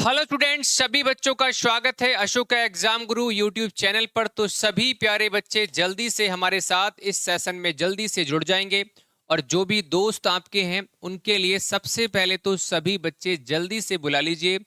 Hello students, सभी बच्चों का स्वागत है अशोक एग्जाम गुरु यूट्यूब चैनल पर। तो सभी प्यारे बच्चे जल्दी से हमारे साथ इस सेशन में जल्दी से जुड़ जाएंगे। और जो भी दोस्त आपके हैं उनके लिए सबसे पहले तो सभी बच्चे जल्दी से बुला लीजिए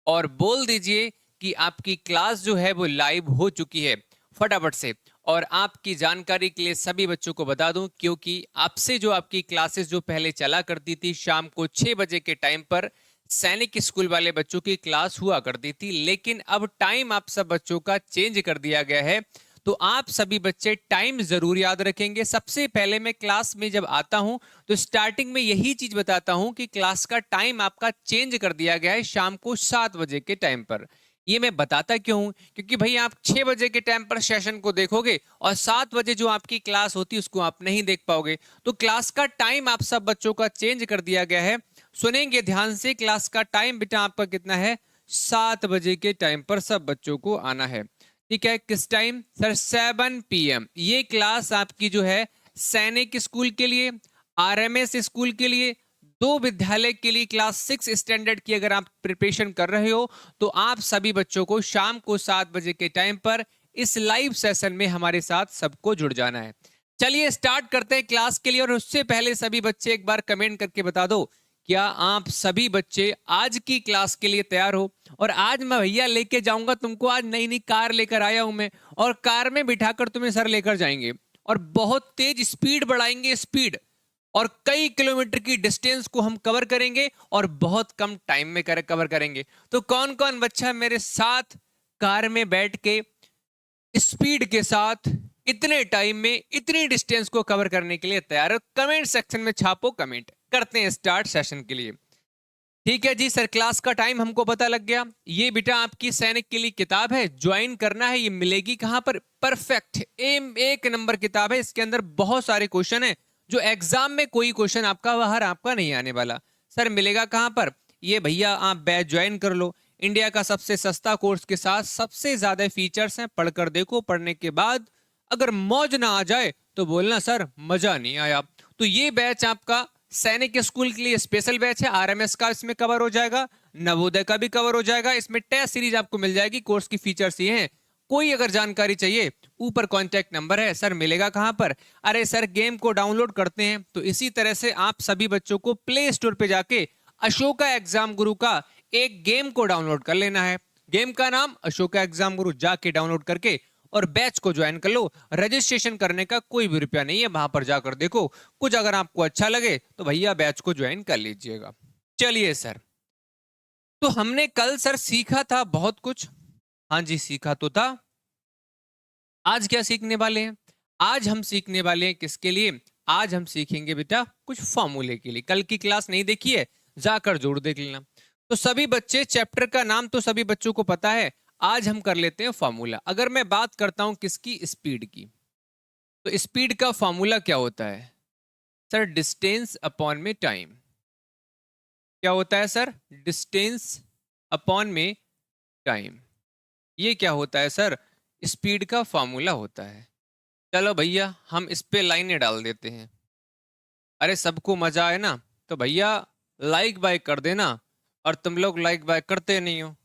और बोल दीजिए कि आपकी क्लास जो है वो लाइव हो चुकी है फटाफट से। और आपकी जानकारी के लिए सभी बच्चों को बता दूं, क्योंकि आपसे जो आपकी क्लासेस जो पहले चला करती थी शाम को 6 बजे के टाइम पर सैनिक स्कूल वाले बच्चों की क्लास हुआ करती थी, लेकिन अब टाइम आप सब बच्चों का चेंज कर दिया गया है। तो आप सभी बच्चे टाइम जरूर याद रखेंगे। सबसे पहले मैं क्लास में जब आता हूं तो स्टार्टिंग में यही चीज बताता हूं कि क्लास का टाइम आपका चेंज कर दिया गया है शाम को 7 बजे के टाइम पर। ये मैं बताता क्यों हूं? क्योंकि भाई आप 6 बजे के टाइम पर सेशन को देखोगे और 7 बजे जो आपकी क्लास होती है उसको आप नहीं देख पाओगे। तो क्लास का टाइम आप सब बच्चों का चेंज कर दिया गया है। सुनेंगे ध्यान से, क्लास का टाइम बेटा आपका कितना है? 7 बजे के टाइम पर सब बच्चों को आना है। ठीक है, किस टाइम सर? 7 PM। ये क्लास आपकी जो है सैनिक स्कूल के लिए, RMS स्कूल के लिए, दो विद्यालय के लिए क्लास 6 स्टैंडर्ड की अगर आप प्रिपरेशन कर रहे हो तो आप सभी बच्चों को शाम को 7 बजे के टाइम पर इस लाइव सेशन में हमारे साथ सबको जुड़ जाना है। चलिए स्टार्ट करते हैं क्लास के लिए। और उससे पहले सभी बच्चे एक बार कमेंट करके बता दो, क्या आप सभी बच्चे आज की क्लास के लिए तैयार हो? और आज मैं भैया लेके जाऊंगा तुमको, आज नई नई कार लेकर आया हूं मैं, और कार में बिठाकर तुम्हें सर लेकर जाएंगे और बहुत तेज स्पीड बढ़ाएंगे, स्पीड, और कई किलोमीटर की डिस्टेंस को हम कवर करेंगे और बहुत कम टाइम में कवर करेंगे। तो कौन कौन बच्चा मेरे साथ कार में बैठ के स्पीड के साथ इतने टाइम में इतनी डिस्टेंस को कवर करने के लिए तैयार है? कमेंट सेक्शन में छापो, कमेंट करते हैं स्टार्ट सेशन के लिए। ठीक है जी सर, क्लास का टाइम हमको पता लग गया। ये बेटा आपकी सैनिक के लिए किताब है, ज्वाइन करना है। ये मिलेगी कहां पर? परफेक्ट, एम 1 नंबर किताब है। इसके अंदर बहुत सारे क्वेश्चन है जो एग्जाम में कोई क्वेश्चन आपका बाहर आपका नहीं आने वाला। सर मिलेगा कहां पर? ये भैया आप बैच ज्वाइन कर लो। इंडिया का सबसे सस्ता कोर्स के साथ सबसे ज्यादा फीचर्स हैं। पढ़कर देखो, पढ़ने के बाद अगर मौज ना आ जाए तो बोलना सर मजा नहीं आया। तो ये बैच आपका सैनिक स्कूल के लिए स्पेशल बैच है। RMS का इसमें कवर हो जाएगा, नवोदय का भी कवर हो जाएगा। इसमें टेस्ट सीरीज आपको मिल जाएगी। कोर्स की फीचर्स ये हैं। कोई अगर जानकारी चाहिए, ऊपर कांटेक्ट नंबर है। सर मिलेगा कहां पर? अरे सर गेम को डाउनलोड करते हैं तो इसी तरह से आप सभी बच्चों को प्ले स्टोर पे जाके अशोका एग्जाम गुरु का एक गेम को डाउनलोड कर लेना है। गेम का नाम अशोका एग्जाम गुरु, जाके डाउनलोड करके और बैच को ज्वाइन कर लो। रजिस्ट्रेशन करने का कोई भी रुपया नहीं है, वहां पर जाकर देखो। कुछ अगर आपको अच्छा लगे तो भैया बैच को ज्वाइन कर लीजिएगा। चलिए सर, तो हमने कल सर सीखा था बहुत कुछ। हाँ जी, सीखा तो था। आज क्या सीखने वाले हैं? आज हम सीखने वाले हैं किसके लिए? आज हम सीखेंगे बेटा कुछ फॉर्मूले के लिए। कल की क्लास नहीं देखी है, जाकर जरूर देख लेना। तो सभी बच्चे, चैप्टर का नाम तो सभी बच्चों को पता है। आज हम कर लेते हैं फॉर्मूला। अगर मैं बात करता हूं किसकी? स्पीड की। तो स्पीड का फॉर्मूला क्या होता है सर? डिस्टेंस अपॉन में टाइम। क्या होता है सर? डिस्टेंस अपॉन में टाइम। ये क्या होता है सर? स्पीड का फॉर्मूला होता है। चलो भैया हम इस पे लाइनें डाल देते हैं। अरे सबको मजा आए ना, तो भैया लाइक बाय कर देना। और तुम लोग लाइक बाय करते नहीं हो।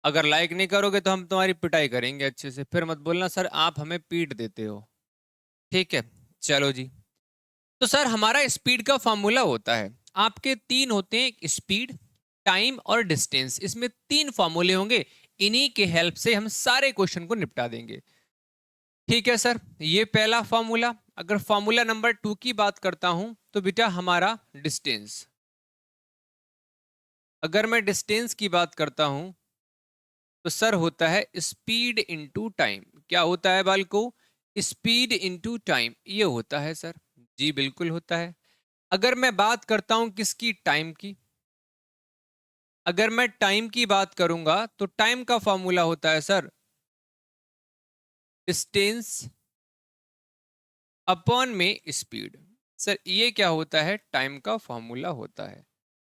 अगर लाइक नहीं करोगे तो हम तुम्हारी पिटाई करेंगे अच्छे से। फिर मत बोलना सर आप हमें पीट देते हो। ठीक है, चलो जी। तो सर हमारा स्पीड का फॉर्मूला होता है, आपके तीन होते हैं, स्पीड, टाइम और डिस्टेंस। इसमें तीन फॉर्मूले होंगे। इन्हीं के हेल्प से हम सारे क्वेश्चन को निपटा देंगे। ठीक है सर, ये पहला फॉर्मूला। अगर फॉर्मूला नंबर 2 की बात करता हूं तो बेटा हमारा डिस्टेंस। अगर मैं डिस्टेंस की बात करता हूं तो सर होता है स्पीड इनटू टाइम। क्या होता है बालको? स्पीड इनटू टाइम, ये होता है सर। जी बिल्कुल होता है। अगर मैं बात करता हूं किसकी? टाइम की। अगर मैं टाइम की बात करूंगा तो टाइम का फॉर्मूला होता है सर डिस्टेंस अपॉन में स्पीड। सर ये क्या होता है? टाइम का फॉर्मूला होता है।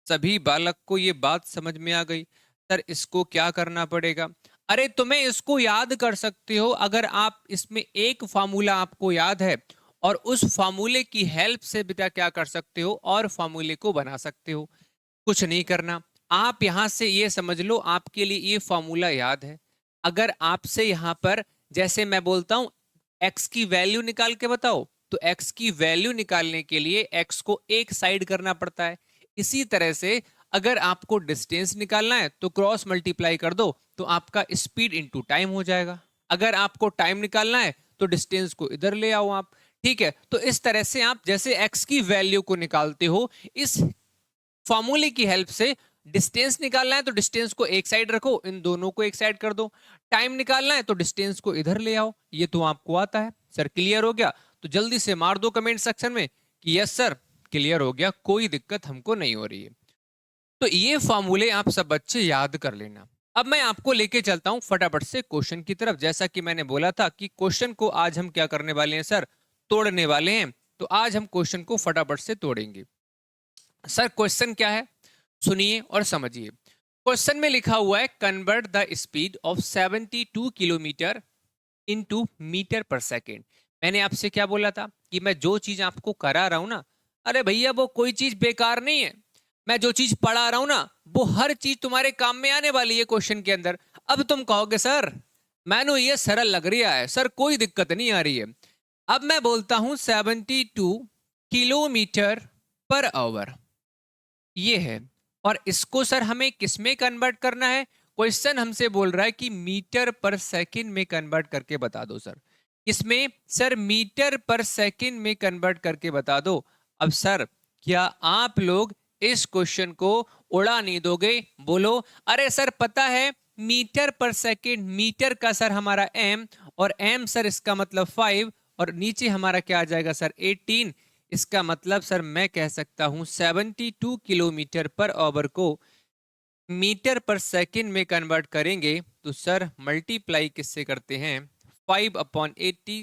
सभी बालक को ये बात समझ में आ गई? सर इसको क्या करना पड़ेगा? अरे तुम्हें इसको याद कर सकते हो अगर आप इसमें एक फार्मूला आपको याद है और उस फार्मूले की हेल्प से बेटा क्या कर सकते हो? और फार्मूले को बना सकते हो। कुछ नहीं करना, आप यहां से ये समझ लो, आपके लिए ये फॉर्मूला याद है। अगर आपसे यहां पर जैसे मैं बोलता हूं x की वैल्यू निकाल के बताओ, तो x की वैल्यू निकालने के लिए x को एक साइड करना पड़ता है। इसी तरह से अगर आपको डिस्टेंस निकालना है तो क्रॉस मल्टीप्लाई कर दो, तो आपका स्पीड इनटू टाइम हो जाएगा। अगर आपको टाइम निकालना है तो डिस्टेंस को इधर ले आओ आप। ठीक है, तो इस तरह से आप जैसे x की वैल्यू को निकालते हो, इस फॉर्मूले की हेल्प से डिस्टेंस निकालना है तो डिस्टेंस को एक साइड रखो, इन दोनों को एक साइड कर दो। टाइम निकालना है तो डिस्टेंस को इधर ले आओ। ये तो आपको आता है सर, क्लियर हो गया? तो जल्दी से मार दो कमेंट सेक्शन में कि यस सर क्लियर हो गया, कोई दिक्कत हमको नहीं हो रही है। तो ये फॉर्मूले आप सब बच्चे याद कर लेना। अब मैं आपको लेके चलता हूं फटाफट से क्वेश्चन की तरफ। जैसा कि मैंने बोला था कि क्वेश्चन को आज हम क्या करने वाले हैं सर, तोड़ने वाले हैं। तो आज हम क्वेश्चन को फटाफट से तोड़ेंगे। सर क्वेश्चन क्या है, सुनिए और समझिए। क्वेश्चन में लिखा हुआ है convert the speed of 72 kilometre into metre per second. मैंने आपसे क्या बोला था कि मैं जो चीज आपको करा रहा हूं ना, अरे भैया वो कोई चीज बेकार नहीं है। मैं जो चीज पढ़ा रहा हूं ना, वो हर चीज तुम्हारे काम में आने वाली है क्वेश्चन के अंदर। अब तुम कहोगे सर मैंने ये सरल लग रहा है सर, कोई दिक्कत नहीं आ रही है। अब मैं बोलता हूं 72 किलोमीटर पर आवर ये है, और इसको सर हमें किस में कन्वर्ट करना है? क्वेश्चन हमसे बोल रहा है कि मीटर पर सेकंड में कन्वर्ट करके बता दो सर। इसमें सर मीटर पर सेकंड में कन्वर्ट करके बता दो। अब सर क्या आप लोग इस क्वेश्चन को उड़ा नहीं दोगे? बोलो अरे सर पता है मीटर पर सेकंड, मीटर का सर हमारा एम, और एम सर इसका मतलब 5, और नीचे हमारा क्या आ जाएगा सर 18। इसका मतलब सर मैं कह सकता हूं 72 किलोमीटर पर आवर को मीटर पर सेकंड में कन्वर्ट करेंगे तो सर मल्टीप्लाई किससे करते हैं? 5/80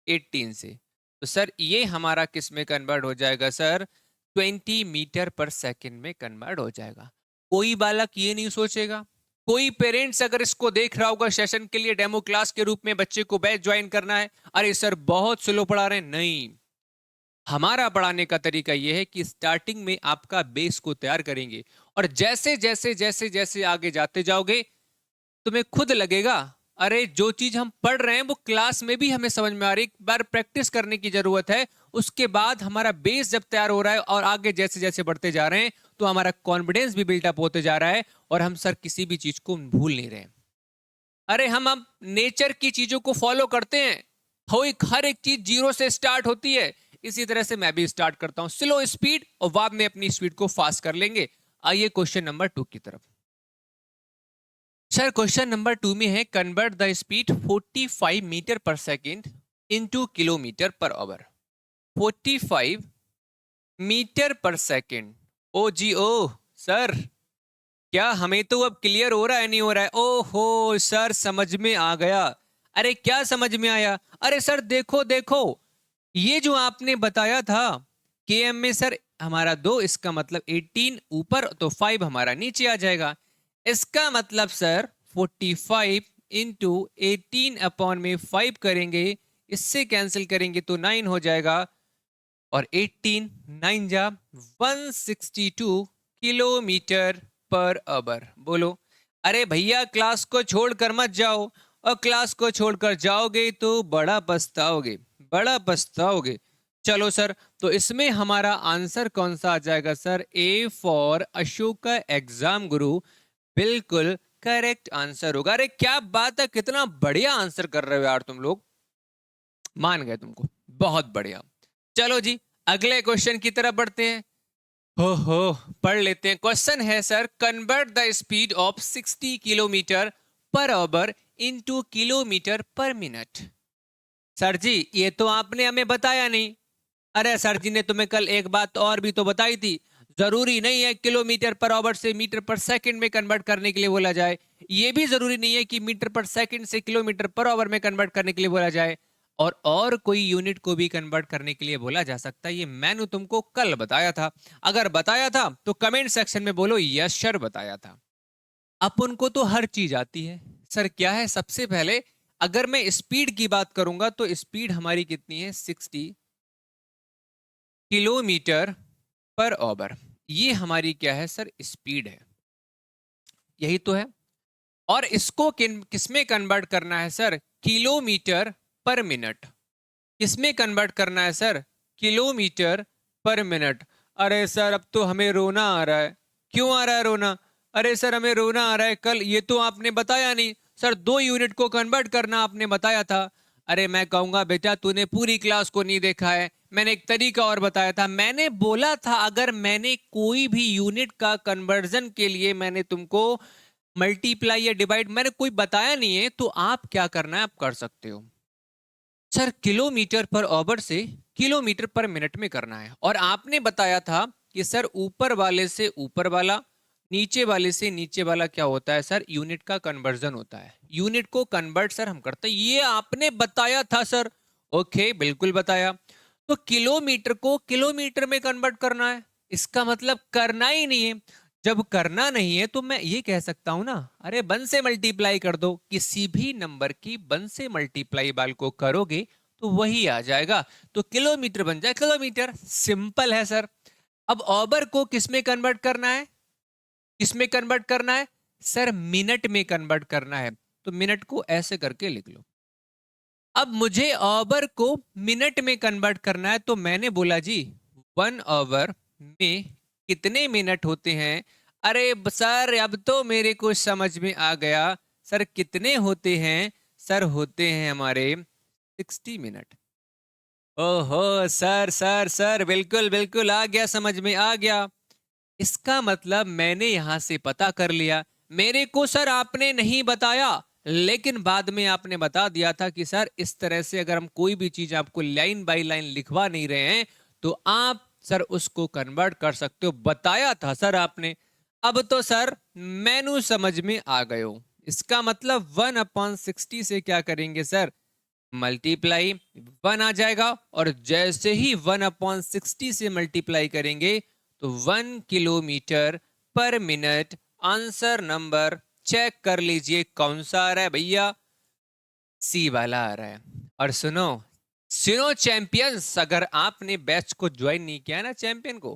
18 से। तो सर ये हमारा किस में कन्वर्ट हो जाएगा सर? 20 मीटर पर सेकंड में कन्वर्ट हो जाएगा। कोई बालक ये नहीं सोचेगा, कोई पेरेंट्स अगर इसको देख रहा होगा सेशन के लिए डेमो क्लास के रूप में बच्चे को बैच ज्वाइन करना है, अरे सर बहुत स्लो पढ़ा रहे हैं, नहीं। हमारा पढ़ाने का तरीका यह है कि स्टार्टिंग में आपका बेस को तैयार करेंगे, और जैसे जैसे जैसे जैसे आगे जाते जाओगे तुम्हें खुद लगेगा अरे जो चीज हम पढ़ रहे हैं वो क्लास में भी हमें समझ में आ रही। एक बार प्रैक्टिस करने की जरूरत है, उसके बाद हमारा बेस जब तैयार हो रहा है और आगे जैसे जैसे बढ़ते जा रहे हैं तो हमारा कॉन्फिडेंस भी बिल्डअप होते जा रहा है, और हम सर किसी भी चीज को भूल नहीं रहे। अरे हम अब नेचर की चीजों को फॉलो करते हैं, हर एक चीज जीरो से स्टार्ट होती है। इसी तरह से मैं भी स्टार्ट करता हूं स्लो स्पीड, और बाद में अपनी स्पीड को फास्ट कर लेंगे। आइए क्वेश्चन नंबर 2 की तरफ। सर क्वेश्चन नंबर 2 में है convert the speed 45 metre per second into kilometre per hour. 45 metre per second. ओ जी ओ सर, क्या हमें तो अब क्लियर हो रहा है नहीं हो रहा है? ओहो सर समझ में आ गया। अरे क्या समझ में आया? अरे सर देखो देखो, ये जो आपने बताया था के एम में सर हमारा 2, इसका मतलब 18 ऊपर तो 5 हमारा नीचे आ जाएगा। इसका मतलब सर 45 इंटू 18 अपॉन में 5 करेंगे, इससे कैंसिल करेंगे तो 9 हो जाएगा, और 18 9 जा 162 किलोमीटर पर आवर। बोलो अरे भैया क्लास को छोड़कर मत जाओ, और क्लास को छोड़कर जाओगे तो बड़ा पछताओगे, बड़ा पछताओगे। चलो सर, तो इसमें हमारा आंसर कौन सा आ जाएगा sir? A for Ashoka exam गुरु बिल्कुल करेक्ट आंसर होगा। अरे क्या बात है, कितना बढ़िया आंसर कर रहे हो यार तुम लोग, मान गए तुमको, बहुत बढ़िया। चलो जी अगले क्वेश्चन की तरफ बढ़ते हैं। हो पढ़ लेते हैं। क्वेश्चन है sir convert the speed of 60 kilometre per hour into kilometre per minute. Sir ji ये तो आपने हमें बताया नहीं। अरे सर जी ने तुम्हें कल एक बात और भी तो बताई थी, जरूरी नहीं है किलोमीटर पर आवर से मीटर पर सेकंड में कन्वर्ट करने के लिए बोला जाए, ये भी जरूरी नहीं है कि मीटर पर सेकंड से किलोमीटर पर आवर में कन्वर्ट करने के लिए बोला जाए, और कोई यूनिट को भी कन्वर्ट करने के लिए बोला जा सकता है। ये मैंने तुमको कल बताया था। अगर बताया था तो कमेंट सेक्शन में बोलो यस सर बताया था। अपन को तो हर चीज आती है सर। क्या है, सबसे पहले अगर मैं स्पीड की बात करूंगा तो स्पीड हमारी कितनी है? 60 किलोमीटर पर आवर। ये हमारी क्या है सर? स्पीड है। यही तो है। और इसको किसमें कन्वर्ट करना है सर? Kilometre per minute. किसमें कन्वर्ट करना है सर? Kilometre per minute. अरे सर अब तो हमें रोना आ रहा है। क्यों आ रहा है रोना? अरे सर हमें रोना आ रहा है, कल ये तो आपने बताया नहीं सर, 2 यूनिट को कन्वर्ट करना आपने बताया था। अरे मैं कहूंगा बेटा तूने पूरी क्लास को नहीं देखा है, मैंने एक तरीका और बताया था। मैंने बोला था अगर मैंने कोई भी यूनिट का कन्वर्जन के लिए मैंने तुमको मल्टीप्लाई या डिवाइड मैंने कोई बताया नहीं है, तो आप क्या करना है आप कर सकते हो। सर किलोमीटर पर आवर से किलोमीटर पर मिनट में करना है, और आपने बताया था कि सर ऊपर वाले से ऊपर वाला, नीचे वाले से नीचे वाला क्या होता है सर? यूनिट का कन्वर्जन होता है। यूनिट को कन्वर्ट सर हम करते हैं, ये आपने बताया था सर। ओके बिल्कुल बताया। तो किलोमीटर को किलोमीटर में कन्वर्ट करना है, इसका मतलब करना ही नहीं है। जब करना नहीं है तो मैं ये कह सकता हूं ना, अरे 1 से मल्टीप्लाई कर दो। किसी भी नंबर की 1 से मल्टीप्लाई बाल को करोगे तो वही आ जाएगा, तो किलोमीटर बन जाए किलोमीटर। सिंपल है सर। अब ओवर को किस में कन्वर्ट करना है? किसमें कन्वर्ट करना है सर? मिनट में कन्वर्ट करना है। तो मिनट को ऐसे करके लिख लो। अब मुझे ओवर को मिनट में कन्वर्ट करना है, तो मैंने बोला जी 1 आवर में कितने मिनट होते हैं? अरे सर अब तो मेरे को समझ में आ गया सर, कितने होते हैं सर? होते हैं हमारे 60 मिनट। ओहो सर सर सर बिल्कुल बिल्कुल आ गया, समझ में आ गया। इसका मतलब मैंने यहां से पता कर लिया। मेरे को सर आपने नहीं बताया, लेकिन बाद में आपने बता दिया था कि सर इस तरह से अगर हम कोई भी चीज आपको लाइन बाय लाइन लिखवा नहीं रहे हैं तो आप सर उसको कन्वर्ट कर सकते हो, बताया था सर आपने। अब तो सर मैनू समझ में आ गए हो। इसका मतलब 1/60 से क्या करेंगे सर? मल्टीप्लाई 1 आ जाएगा, और जैसे ही 1/60 से मल्टीप्लाई करेंगे तो 1 kilometre per minute. Answer number check कर लीजिए कौन सा आ रहा है भैया? सी वाला आ रहा है। और सुनो सुनो चैंपियंस, अगर आपने बैच को ज्वाइन नहीं किया ना चैंपियन को,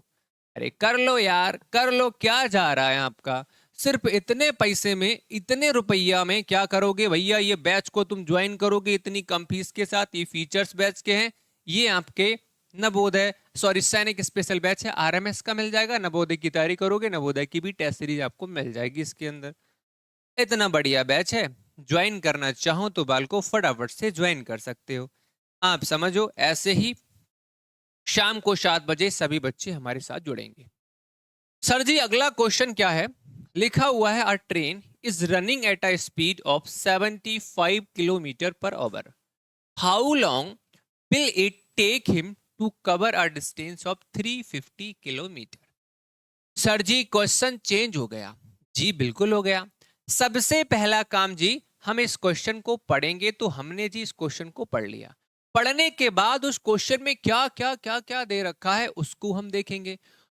अरे कर लो यार कर लो। क्या जा रहा है आपका? सिर्फ इतने पैसे में, इतने रुपया में क्या करोगे भैया? ये बैच को तुम ज्वाइन करोगे इतनी कम फीस के साथ। ये फीचर्स बैच के हैं, ये आपके नवोदय सॉरी सैनिक स्पेशल बैच है, आरएमएस का मिल जाएगा। नवोदय की तैयारी करोगे, नवोदय की भी टेस्ट सीरीज आपको मिल जाएगी इसके अंदर। इतना बढ़िया बैच है, ज्वाइन करना चाहो तो बाल को फटाफट से ज्वाइन कर सकते हो। आप समझो ऐसे ही शाम को 7 बजे सभी बच्चे हमारे साथ जुड़ेंगे। सर जी अगला क्वेश्चन क्या है? लिखा हुआ है, a train is running at a speed of 75 kilometre per hour. How long will it take him to cover a distance of 350 kilometre? Sir ji question change हो गया। जी बिल्कुल हो गया। सबसे पहला काम जी, हम इस क्वेश्चन को पढ़ेंगे। तो हमने जी इस क्वेश्चन को पढ़ लिया, पढ़ने के बाद उस क्वेश्चन में क्या क्या क्या क्या दे रखा है उसको हम देखेंगे।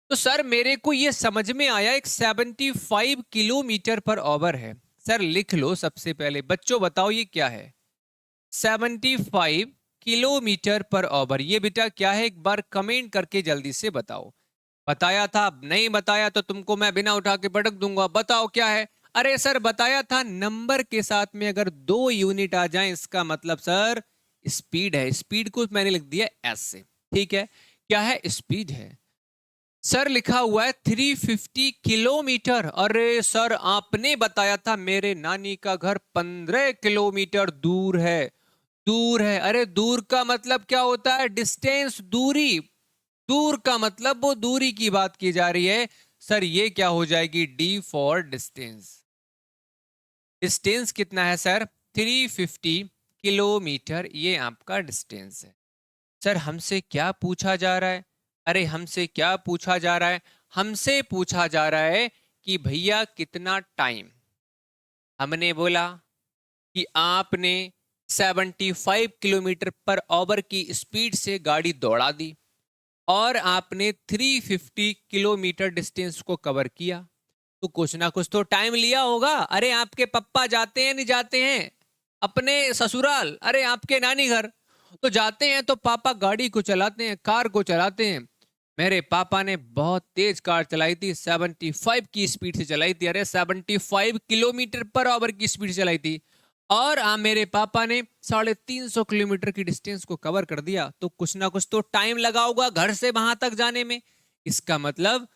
तो सर मेरे को ये समझ में आया, एक 75 किलोमीटर पर आवर है। सर लिख लो सबसे पहले, बच्चों बताओ ये क्या है? 75 किलोमीटर पर आवर, ये बेटा क्या है? एक बार कमेंट करके जल्दी से बताओ। बताया था, नहीं बताया तो तुमको मैं बिना उठा के पटक दूंगा। बताओ क्या है? अरे सर बताया था, नंबर के साथ में अगर 2 यूनिट आ जाएं इसका मतलब सर स्पीड है। स्पीड को मैंने लिख दिया एस से, ठीक है? क्या है? स्पीड है। सर लिखा हुआ है 350 किलोमीटर। अरे सर आपने बताया था मेरे नानी का घर 15 किलोमीटर दूर है। दूर है, अरे दूर का मतलब क्या होता है? डिस्टेंस, दूरी। दूर का मतलब वो दूरी की बात की जा रही है। सर ये क्या हो जाएगी? D for distance. डिस्टेंस कितना है सर? 350 किलोमीटर, ये आपका डिस्टेंस है। सर हमसे क्या पूछा जा रहा है? अरे हमसे क्या पूछा जा रहा है? हमसे पूछा जा रहा है कि भैया कितना टाइम। हमने बोला कि आपने 75 किलोमीटर पर आवर की स्पीड से गाड़ी दौड़ा दी और आपने 350 किलोमीटर डिस्टेंस को कवर किया, तो कुछ ना कुछ तो टाइम लिया होगा। अरे आपके पप्पा जाते हैं नहीं जाते हैं अपने ससुराल, अरे आपके नानी घर तो जाते हैं, तो पापा गाड़ी को चलाते हैं, कार को चलाते हैं। मेरे पापा ने बहुत तेज कार चलाई थी, 75 की स्पीड से चलाई थी। अरे 75 किलोमीटर पर आवर की स्पीड से चलाई थी। और मेरे पापा ने 350 किलोमीटर की डिस्टेंस को कवर कर दिया, तो कुछ ना कुछ तो टाइम लगा होगा घर से वहां तक जाने में। इसका मतलब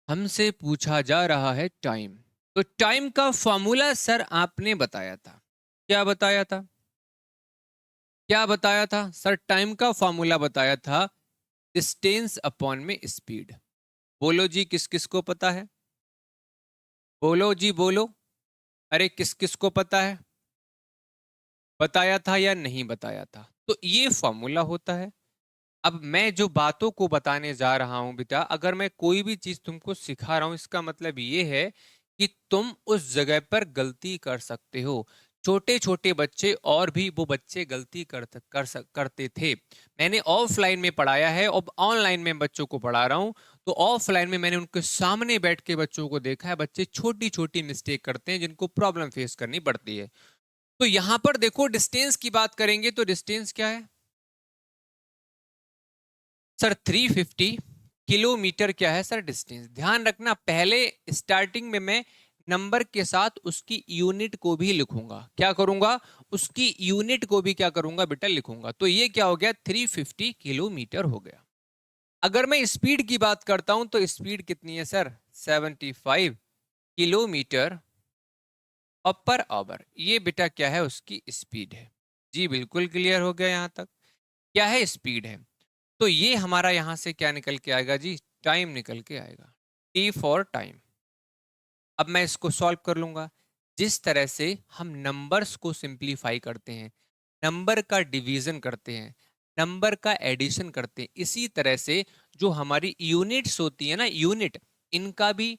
हमसे पूछा जा रहा है टाइम। तो टाइम का फॉर्मूला सर आपने बताया था। क्या बताया था? क्या बताया था सर? टाइम का फॉर्मूला बताया था डिस्टेंस अपॉन में स्पीड। बोलो जी, किस किस को पता है? बोलो जी बोलो। अरे किस किस को पता है? बताया था या नहीं बताया था? तो ये फॉर्मूला होता है। अब मैं जो बातों को बताने जा रहा हूं बेटा, अगर मैं कोई भी चीज तुमको सिखा रहा हूं, इसका मतलब ये है कि तुम उस जगह पर गलती कर सकते हो। छोटे छोटे बच्चे और भी वो बच्चे गलती करते थे। मैंने ऑफलाइन में पढ़ाया है और ऑनलाइन में बच्चों को पढ़ा रहा हूं। तो ऑफलाइन में मैंने उनके सामने बैठ के बच्चों को देखा है, बच्चे छोटी छोटी मिस्टेक करते हैं जिनको प्रॉब्लम फेस करनी पड़ती है। तो यहां पर देखो, डिस्टेंस की बात करेंगे तो डिस्टेंस क्या है सर? 350 किलोमीटर क्या है सर डिस्टेंस? ध्यान रखना, पहले स्टार्टिंग में मैं नंबर के साथ उसकी यूनिट को भी लिखूंगा। क्या करूंगा? उसकी यूनिट को भी क्या करूंगा बेटा? लिखूंगा। तो ये क्या हो गया? 350 किलोमीटर हो गया। अगर मैं स्पीड की बात करता हूं तो स्पीड कितनी है सर? 75 kilometre per our. ये बेटा क्या है? उसकी स्पीड है। जी बिल्कुल क्लियर हो गया यहां तक। क्या है? स्पीड है। तो ये हमारा यहां से क्या निकल के आएगा जी? टाइम निकल के आएगा। T for time. अब मैं इसको सॉल्व कर लूंगा। जिस तरह से हम नंबर्स को सिंप्लीफाई करते हैं, नंबर का डिवीजन करते हैं, नंबर का एडिशन करते हैं, इसी तरह से जो हमारी यूनिट्स होती है ना, यूनिट, इनका भी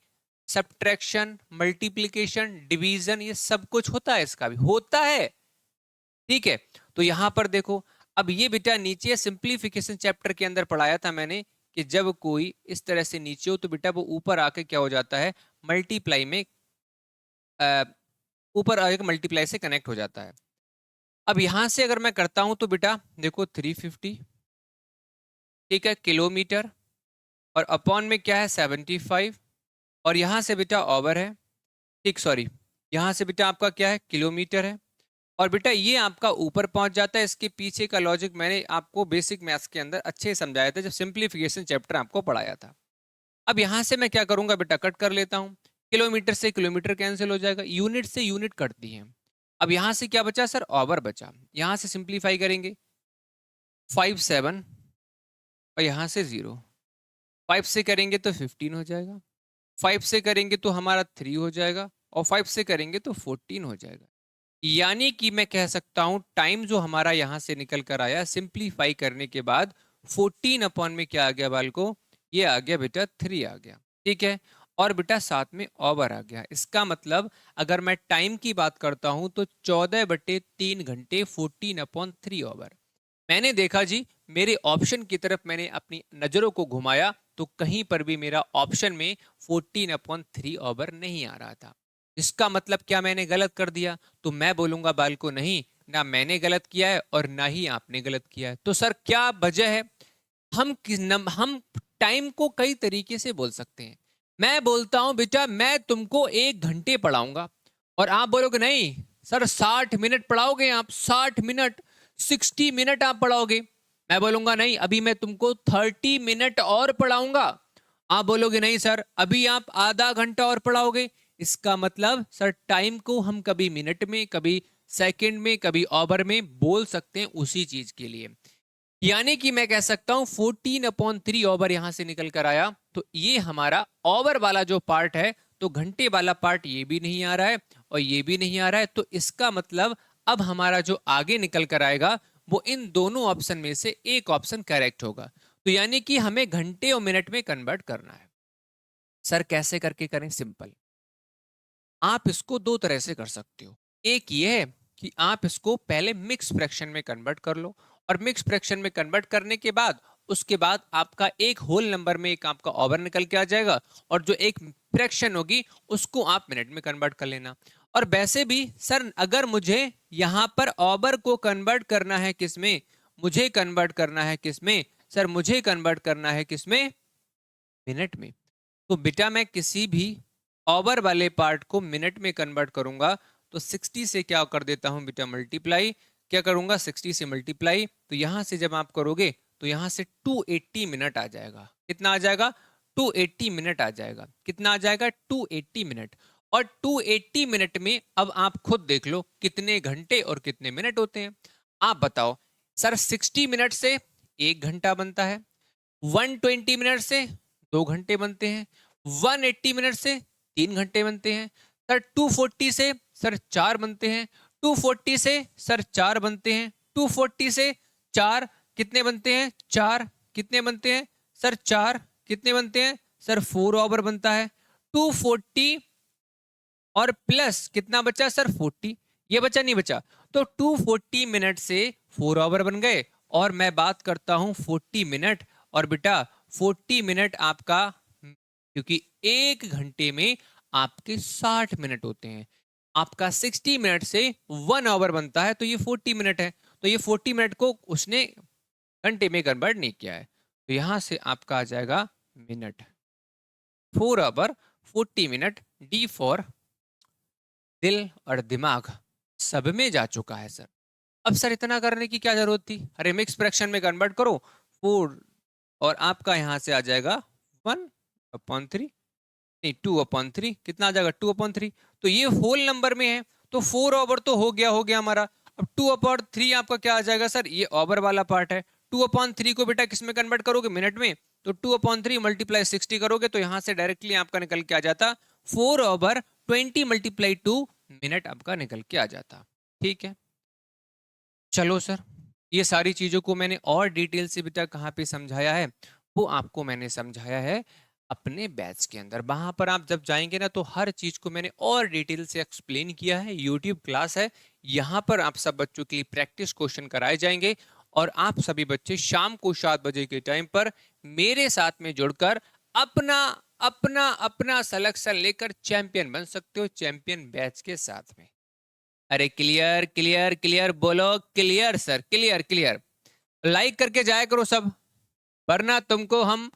सब्ट्रैक्शन, मल्टीप्लिकेशन, डिवीजन, ये सब कुछ होता है। इसका भी होता है। ठीक है। तो यहां पर देखो, अब ये बेटा नीचे सिंप्लीफिकेशन चैप्टर के अंदर पढ़ाया था मैंने कि जब कोई इस तरह से नीचे हो तो बेटा वो ऊपर आके क्या हो जाता है? मल्टीप्लाई में अ, ऊपर आके मल्टीप्लाई से कनेक्ट हो जाता है। अब यहां से अगर मैं करता हूं तो बेटा देखो 350, ठीक है, किलोमीटर, और अपॉन में क्या है? 75। और यहां से बेटा ओवर है, ठीक, सॉरी, यहां से बेटा आपका क्या है? किलोमीटर है। और बेटा ये आपका ऊपर पहुंच जाता है। इसके पीछे का लॉजिक मैंने आपको बेसिक मैथ्स के अंदर अच्छे से समझाया था जब सिंप्लीफिकेशन चैप्टर आपको पढ़ाया था। अब यहां से मैं क्या करूंगा बेटा? कट कर लेता हूं। किलोमीटर से किलोमीटर कैंसिल हो जाएगा, यूनिट से यूनिट कटती है। अब यहां से क्या बचा सर? ओवर बचा। यहां से सिंप्लीफाई करेंगे, 5 7, और यहां से 0। 5 से करेंगे तो 15 हो जाएगा, 5 से करेंगे तो हमारा 3 हो जाएगा, और 5 से करेंगे तो 14 हो जाएगा। यानी कि मैं कह सकता हूं टाइम जो हमारा यहां से निकल कर आया सिंप्लीफाई करने के बाद, 14 अपॉन में क्या आ गया बाल को? ये आ गया बेटा 3 आ गया। ठीक है। और बेटा साथ में ओवर आ गया। इसका मतलब अगर मैं टाइम की बात करता हूं तो 14/3 घंटे, 14/3 ओवर। मैंने देखा जी, मेरे ऑप्शन की तरफ मैंने अपनी नजरों को घुमाया तो कहीं पर भी मेरा ऑप्शन में 14/3 ओवर नहीं आ रहा था। इसका मतलब क्या मैंने गलत कर दिया? तो मैं बोलूंगा बाल को, नहीं, ना मैंने गलत किया है और ना ही आपने गलत किया है। तो सर क्या वजह है? हम टाइम को कई तरीके से बोल सकते हैं। मैं बोलता हूं बेटा मैं तुमको 1 घंटे पढ़ाऊंगा, और आप बोलोगे नहीं सर 60 मिनट पढ़ाओगे आप, 60 मिनट, 60 मिनट आप पढ़ाओगे। मैं बोलूंगा नहीं, अभी मैं तुमको 30 मिनट और पढ़ाऊंगा। आप बोलोगे नहीं सर अभी आप आधा घंटा और पढ़ाओगे। इसका मतलब सर टाइम को हम कभी मिनट में, कभी सेकंड में, कभी ओवर में बोल सकते हैं उसी चीज के लिए। यानी कि मैं कह सकता हूं 14/3 ओवर यहां से निकल कर आया। तो ये हमारा ओवर वाला जो पार्ट है, तो घंटे वाला पार्ट ये भी नहीं आ रहा है और ये भी नहीं आ रहा है। तो इसका मतलब अब हमारा जो आगे निकल कर आएगा वो इन दोनों ऑप्शन में से एक ऑप्शन करेक्ट होगा। तो यानी कि हमें घंटे और मिनट में कन्वर्ट करना है। सर कैसे करके करें? सिंपल, आप इसको दो तरह से कर सकते हो। एक ये है कि आप इसको पहले मिक्स फ्रैक्शन में कन्वर्ट कर लो, और मिक्स फ्रैक्शन में कन्वर्ट करने के बाद उसके बाद आपका एक होल नंबर में एक आपका ओवर निकल के आ जाएगा, और जो एक फ्रैक्शन होगी उसको आप मिनट में कन्वर्ट कर लेना। और वैसे भी सर अगर मुझे यहाँ पर ओवर को कन्वर्ट करना है किस में? मुझे कन्वर्ट करना है किस में? सर मुझे कन्वर्ट करना है किसमें, मिनट में। तो बेटा मैं किसी भी ओवर वाले पार्ट को मिनट में कन्वर्ट करूंगा तो 60 से क्या कर देता हूं बेटा, मल्टीप्लाई। क्या करूंगा, 60 से मल्टीप्लाई। तो यहां से जब आप करोगे तो यहां से 280 मिनट आ जाएगा। कितना आ जाएगा, 280 मिनट आ जाएगा। कितना आ जाएगा, 280 मिनट। और 280 मिनट में अब आप खुद देख लो कितने घंटे और कितने मिनट होते हैं। आप बताओ सर, 60 मिनट से 1 घंटा बनता है, 120 मिनट से 2 घंटे बनते हैं, 180 मिनट से 3 घंटे बनते हैं, सर 240 से सर 4 बनते हैं, 240 से सर 4 बनते हैं, 240 से 4 कितने बनते हैं, 4 कितने बनते हैं सर, 4 कितने बनते हैं सर, 4 आवर बनता है। 240 और प्लस कितना बचा सर, 40। ये बचा नहीं बचा, तो 240 मिनट से 4 आवर बन गए। और मैं बात करता हूं 40 मिनट, और बेटा 40 मिनट आपका, क्योंकि 1 घंटे में आपके 60 मिनट होते हैं, आपका 60 मिनट से 1 आवर बनता है, तो ये 40 मिनट है। तो ये 40 मिनट को उसने घंटे में कन्वर्ट नहीं किया है, तो यहां से आपका आ जाएगा minute. 4 hour 40 minute, D for दिल और दिमाग सब में जा चुका है सर। अब सर इतना करने की क्या जरूरत थी, अरे मिक्स फ्रैक्शन में कन्वर्ट करो 4, और आपका यहां से आ जाएगा 1/3, नहीं 2/3, कितना आ जाएगा 2/3। तो ये होल नंबर में है, तो 4 ओवर तो हो गया हमारा। अब 2/3 आपका क्या आ जाएगा सर, ये ओवर वाला पार्ट है। 2/3 को बेटा किस में कन्वर्ट करोगे, मिनट में। तो 2/3 मल्टीप्लाई 60 करोगे तो यहां से डायरेक्टली आपका निकल के आ जाता 4/20 मल्टीप्लाई 2 मिनट आपका निकल के आ जाता। ठीक है, चलो सर, ये सारी चीजों को मैंने और डिटेल से बेटा कहाँ पे समझाया है, वो आपको मैंने समझाया है अपने बैच के अंदर। वहां पर आप जब जाएंगे ना तो हर चीज को मैंने और डिटेल से एक्सप्लेन किया है। यूट्यूब क्लास है, यहाँ पर आप सब बच्चों के लिए प्रैक्टिस क्वेश्चन कराए जाएंगे, और आप सभी बच्चे शाम को 7 बजे के टाइम पर मेरे साथ में जुड़कर अपना अपना अपना सिलेक्शन लेकर चैंपियन बन सकते हो, चैंपियन बैच के साथ में। अरे क्लियर क्लियर क्लियर बोलो, clear sir, clear clear. Like करके जाया करो सब, वरना तुमको हम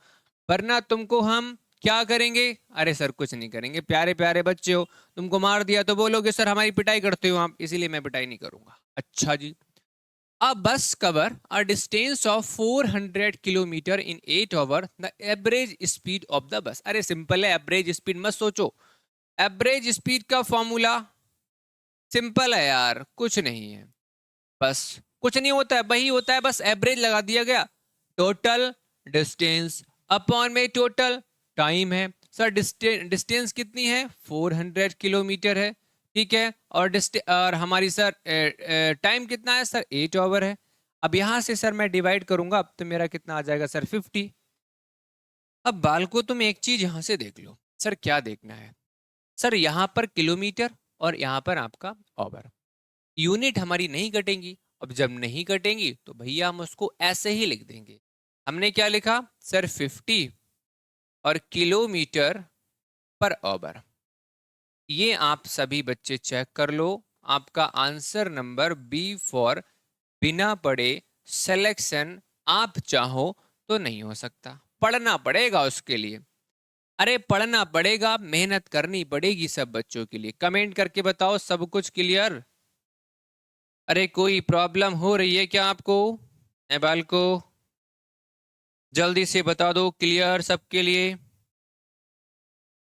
वरना तुमको हम क्या करेंगे, अरे सर कुछ नहीं करेंगे, प्यारे प्यारे बच्चे हो, तुमको मार दिया तो बोलोगे सर हमारी पिटाई करते हो आप, इसीलिए मैं पिटाई नहीं करूंगा। अच्छा जी, a bus cover a distance of 400 kilometre in 8 hour, the average speed of the bus। अरे सिंपल है, एवरेज स्पीड मत सोचो, एवरेज स्पीड का फॉर्मूला सिंपल है यार, कुछ नहीं है, बस कुछ नहीं होता है, वही होता है, बस एवरेज लगा दिया गया। टोटल डिस्टेंस अपॉन में टोटल टाइम है। सर डिस्टेंस कितनी है, 400 किलोमीटर है, ठीक है। और हमारी सर टाइम कितना है सर, 8 आवर है। अब यहां से सर मैं डिवाइड करूंगा, अब तो मेरा कितना आ जाएगा सर, 50। अब बाल को तुम एक चीज यहां से देख लो, सर क्या देखना है सर, यहाँ पर किलोमीटर और यहाँ पर आपका आवर, यूनिट हमारी नहीं कटेंगी। अब जब नहीं कटेंगी तो भैया हम उसको ऐसे ही लिख देंगे। हमने क्या लिखा सर, 50 और किलोमीटर पर आवर। ये आप सभी बच्चे चेक कर लो, आपका आंसर नंबर बी फॉर बिना पढ़े सिलेक्शन आप चाहो तो नहीं हो सकता, पढ़ना पड़ेगा उसके लिए। अरे पढ़ना पड़ेगा, मेहनत करनी पड़ेगी सब बच्चों के लिए। कमेंट करके बताओ सब कुछ क्लियर। अरे कोई प्रॉब्लम हो रही है क्या आपको, नेपाल को जल्दी से बता दो, क्लियर सबके लिए।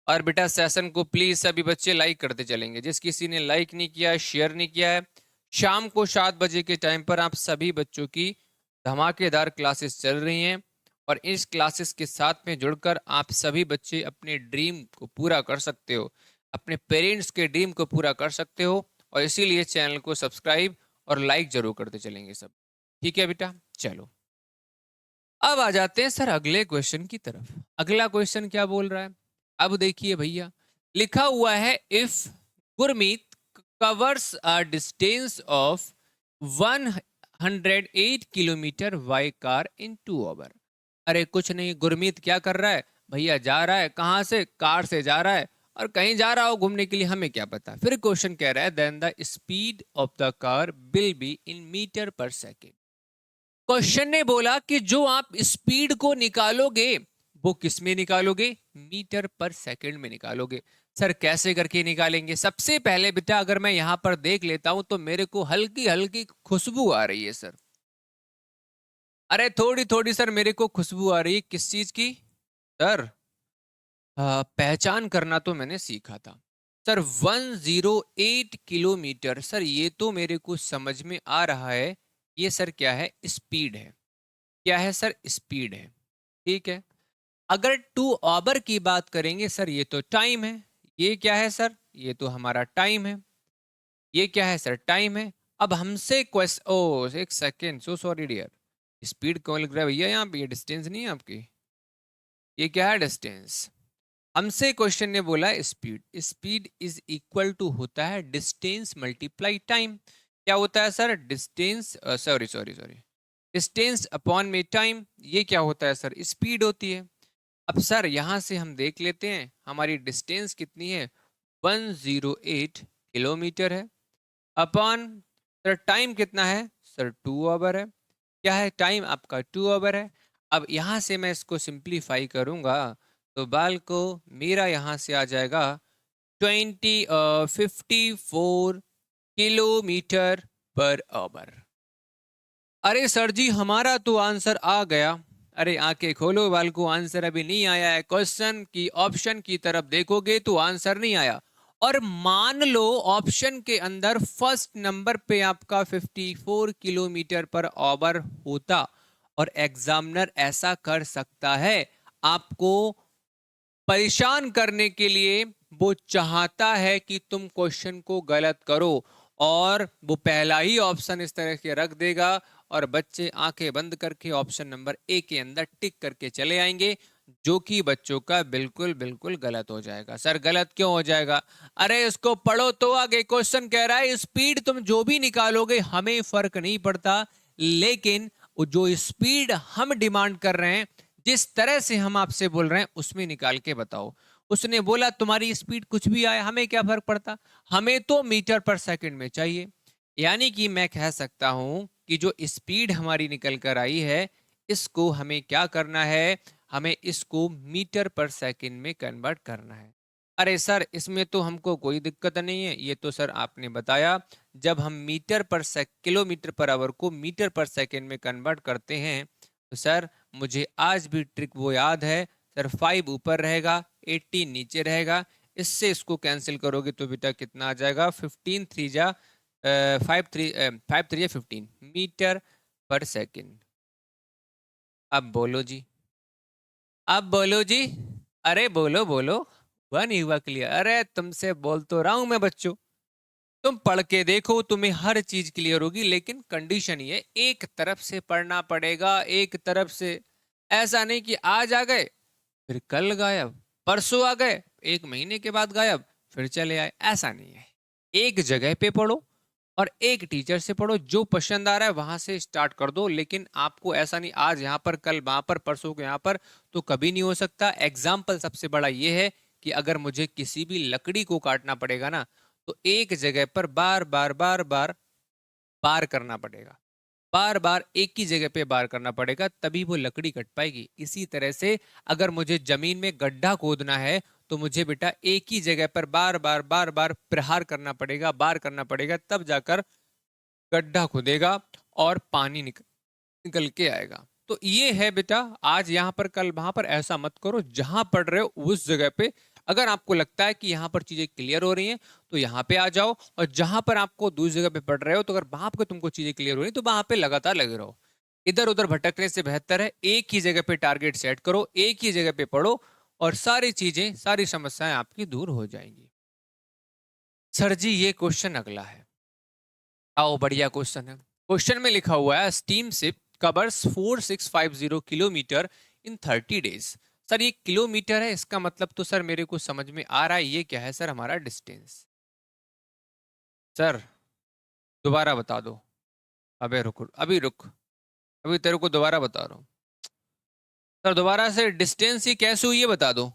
और बेटा सेशन को प्लीज सभी बच्चे लाइक करते चलेंगे, जिस किसी ने लाइक नहीं किया है, शेयर नहीं किया है, शाम को 7 बजे के टाइम पर आप सभी बच्चों की धमाकेदार क्लासेस चल रही हैं, और इस क्लासेस के साथ में जुड़कर आप सभी बच्चे अपने ड्रीम को पूरा कर सकते हो, अपने पेरेंट्स के ड्रीम को पूरा कर सकते हो। और इसीलिए चैनल को सब्सक्राइब और लाइक जरूर करते चलेंगे सब, ठीक है बेटा। चलो अब आ जाते हैं सर अगले क्वेश्चन की तरफ। अगला क्वेश्चन क्या बोल रहा है, अब देखिए भैया, लिखा हुआ है if Gurmeet covers a distance of 108 kilometre by car in 2 hour. अरे कुछ नहीं, गुरमीत क्या कर रहा है भैया, जा रहा है कहाँ से, कार से जा रहा है, और कहीं जा रहा हो घूमने के लिए, हमें क्या पता। फिर क्वेश्चन कह रहा है then the speed of the car will be in metre per second. Question ने बोला कि जो आप स्पीड को निकालोगे वो किस में निकालोगे? मीटर पर सेकंड में निकालोगे। सर कैसे करके निकालेंगे? सबसे पहले बेटा अगर मैं यहां पर देख लेता हूं तो मेरे को हल्की हल्की खुशबू आ रही है सर। अरे थोड़ी थोड़ी सर मेरे को खुशबू आ रही है, किस चीज की? सर पहचान करना तो मैंने सीखा था सर। 108 किलोमीटर सर, ये तो मेरे को समझ में आ रहा है। ये सर क्या है? स्पीड है। क्या है सर? स्पीड है। ठीक है। अगर 2 आवर की बात करेंगे सर, ये तो टाइम है। ये क्या है सर? ये तो हमारा टाइम है। ये क्या है सर? टाइम है। अब हमसे क्वेश्चन, ओ एक second, so sorry dear. Speed कौन लिख रहा है भैया यहाँ पे? ये डिस्टेंस नहीं है आपकी, ये क्या है? डिस्टेंस। हमसे क्वेश्चन ने बोला speed. Speed is equal to होता है डिस्टेंस मल्टीप्लाई टाइम। क्या होता है sir? Distance, sorry sorry sorry, distance upon में टाइम। ये क्या होता है सर? स्पीड होती है। अब सर यहां से हम देख लेते हैं हमारी डिस्टेंस कितनी है। 108 किलोमीटर है। अपॉन सर टाइम कितना है सर? 2 आवर है। क्या है? टाइम आपका 2 आवर है। अब यहां से मैं इसको सिंप्लीफाई करूंगा तो बाल को मेरा यहां से आ जाएगा 54 किलोमीटर पर आवर। अरे सर जी हमारा तो आंसर आ गया। अरे आंखें खोलो बाल को, आंसर अभी नहीं आया है। क्वेश्चन की ऑप्शन की तरफ देखोगे तो आंसर नहीं आया। और मान लो ऑप्शन के अंदर फर्स्ट नंबर पे आपका 54 किलोमीटर पर आवर होता, और एग्जामिनर ऐसा कर सकता है आपको परेशान करने के लिए। वो चाहता है कि तुम क्वेश्चन को गलत करो, और वो पहला ही ऑप्शन इस तरह के रख देगा और बच्चे आंखें बंद करके ऑप्शन नंबर ए के अंदर टिक करके चले आएंगे, जो कि बच्चों का बिल्कुल बिल्कुल गलत हो जाएगा। सर गलत क्यों हो जाएगा? अरे इसको पढ़ो तो आगे क्वेश्चन कह रहा है स्पीड तुम जो भी निकालोगे हमें फर्क नहीं पड़ता, लेकिन जो स्पीड हम डिमांड कर रहे हैं, जिस तरह से हम आपसे बोल रहे हैं उसमें निकाल के बताओ। उसने बोला तुम्हारी स्पीड कुछ भी आए हमें क्या फर्क पड़ता, हमें तो मीटर पर सेकंड में चाहिए। यानी कि मैं कह सकता हूं कि जो स्पीड हमारी निकल कर आई है, इसको हमें क्या करना है? हमें इसको मीटर पर सेकंड में कन्वर्ट करना है। अरे सर इसमें तो हमको कोई दिक्कत नहीं है, ये तो सर आपने बताया। जब हम मीटर पर किलोमीटर पर आवर को मीटर पर सेकंड में कन्वर्ट करते हैं तो सर मुझे आज भी ट्रिक वो याद है सर। 5 ऊपर रहेगा, 18 नीचे रहेगा। इससे इसको कैंसिल करोगे तो बेटा कितना आ जाएगा? 15 थ्री जा 5 3 15 मीटर पर सेकंड। अब बोलो जी, अब बोलो जी। अरे बोलो बोलो। हुआ नहीं हुआ क्लियर? अरे तुमसे बोल तो रहा हूं मैं बच्चों, तुम पढ़ के देखो तुम्हें हर चीज क्लियर होगी, लेकिन कंडीशन ये एक तरफ से पढ़ना पड़ेगा, एक तरफ से। ऐसा नहीं कि आज आ गए फिर कल गायब, परसों आ गए 1 महीने के बाद गायब, फिर चले आए। ऐसा नहीं है। एक जगह पे पढ़ो और एक टीचर से पढ़ो, जो पसंद आ रहा है वहां से स्टार्ट कर दो। लेकिन आपको ऐसा नहीं आज यहाँ पर कल वहां पर परसों को यहाँ पर, तो कभी नहीं हो सकता। एग्जाम्पल सबसे बड़ा ये है कि अगर मुझे किसी भी लकड़ी को काटना पड़ेगा ना, तो एक जगह पर बार बार बार बार बार करना पड़ेगा। बार बार एक ही जगह पे बार करना पड़ेगा, तभी वो लकड़ी कट पाएगी। इसी तरह से अगर मुझे जमीन में गड्ढा खोदना है तो मुझे बेटा एक ही जगह पर बार बार प्रहार करना पड़ेगा, बार करना पड़ेगा, तब जाकर गड्ढा खुदेगा और पानी निकल के आएगा। तो ये है बेटा, आज यहाँ पर कल वहां पर ऐसा मत करो। जहां पढ़ रहे हो उस जगह पे अगर आपको लगता है कि यहाँ पर चीजें क्लियर हो रही हैं तो यहाँ पे आ जाओ, और जहां पर आपको दूसरी जगह पे पढ़ रहे हो तो अगर वहां पर तुमको चीजें क्लियर हो रही तो वहां पे लगातार लगे रहो। इधर उधर भटकने से बेहतर है एक ही जगह पे टारगेट सेट करो, एक ही जगह पे पढ़ो, और सारी चीजें सारी समस्याएं आपकी दूर हो जाएंगी। सर जी ये क्वेश्चन अगला है, आओ बढ़िया क्वेश्चन है। क्वेश्चन में लिखा हुआ है स्टीम शिप कवर्स 4650 किलोमीटर इन 30 डेज। सर ये किलोमीटर है, इसका मतलब तो सर मेरे को समझ में आ रहा है ये क्या है सर? हमारा डिस्टेंस। सर दोबारा बता दो। अबे रुक, अभी रुक, अभी तेरे को दोबारा बता रहा हूँ। सर दोबारा से डिस्टेंस ही कैसे हुई ये बता दो।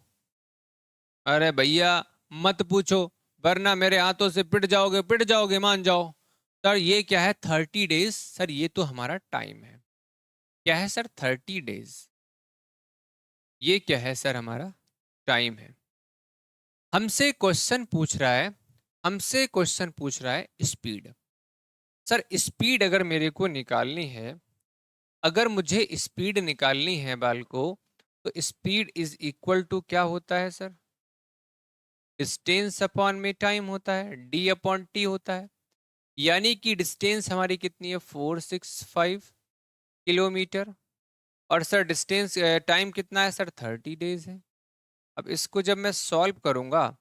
अरे भैया मत पूछो, वरना मेरे हाथों से पिट जाओगे, मान जाओ। सर ये क्या है? 30 डेज। सर ये तो हमारा टाइम है। क्या है सर? 30 डेज। ये क्या है सर? हमारा टाइम है। हमसे क्वेश्चन पूछ रहा है, हमसे क्वेश्चन पूछ रहा है स्पीड। सर स्पीड अगर मेरे को निकालनी है, अगर मुझे स्पीड निकालनी है बाल को, तो स्पीड इज इक्वल टू क्या होता है सर? डिस्टेंस अपॉन में टाइम होता है, डी अपॉन टी होता है। यानी कि डिस्टेंस हमारी कितनी है? 465 किलोमीटर। और सर डिस्टेंस टाइम कितना है सर? 30 डेज है। अब इसको जब मैं सॉल्व करूंगा,